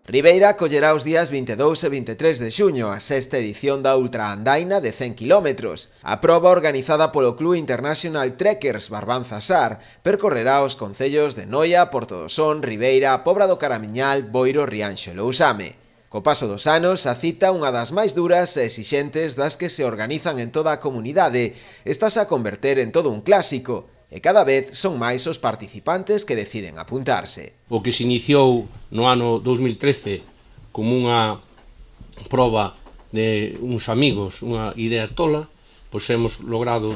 Ribeira collerá os días 22 e 23 de xuño a sexta edición da ultraandaina de 100 km. A proba organizada polo Club International Trekkers Barbanza-Sar percorrerá os concellos de Noia, Porto do Son, Ribeira, Pobra do Caramiñal, Boiro, Rianxo e Lousame. Co paso dos anos, a cita, unha das máis duras e exixentes das que se organizan en toda a comunidade, estás a converter en todo un clásico, e cada vez son máis os participantes que deciden apuntarse. O que se iniciou no ano 2013 como unha proba de uns amigos, unha idea tola, pois hemos logrado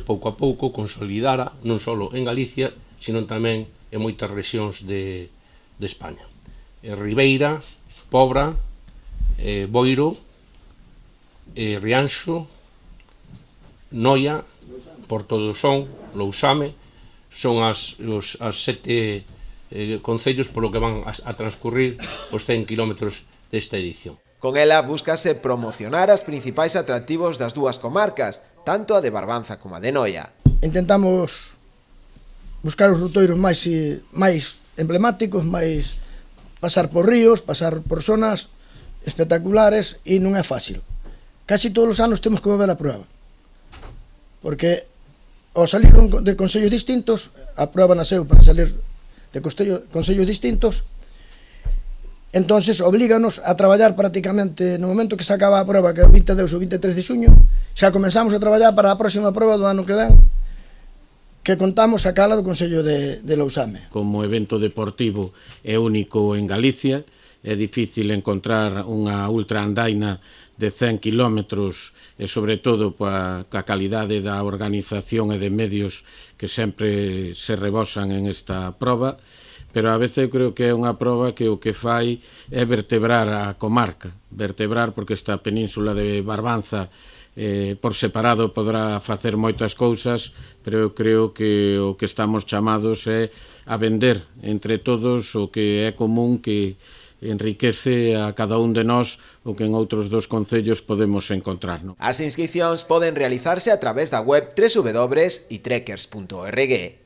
pouco a pouco consolidara non só en Galicia, sino tamén en moitas rexións de España. Ribeira, Pobra, Boiro, Rianxo, Noia, Porto do Son, Lousame, son as 7 concellos polo que van a transcurrir os 100 km desta edición. Con ela búscase promocionar as principais atractivos das dúas comarcas, tanto a de Barbanza como a de Noia. Intentamos buscar os rutoiros máis emblemáticos, máis pasar por ríos, pasar por zonas espectaculares, e non é fácil. Casi todos os anos temos que volver a prueba, porque ao salir de concellos distintos, a prueba nasceu para salir de concellos distintos, entonces oblíganos a traballar prácticamente no momento que se acaba a prueba, que é o 22 ou 23 de xuño, xa comenzamos a traballar para a próxima prueba do ano que ven, que contamos a cala do Concello de Lousame. Como evento deportivo é único en Galicia, é difícil encontrar unha ultraandaina de 100 km e sobre todo coa calidade da organización e de medios que sempre se rebosan en esta proba, pero a veces creo que é unha proba que o que fai é vertebrar a comarca, vertebrar porque esta península de Barbanza por separado podrá facer moitas cousas, pero eu creo que o que estamos chamados é a vender entre todos o que é común, que enriquece a cada un de nós o que en outros dos concellos podemos encontrar. As inscricións poden realizarse a través da web www.itrekkers.org.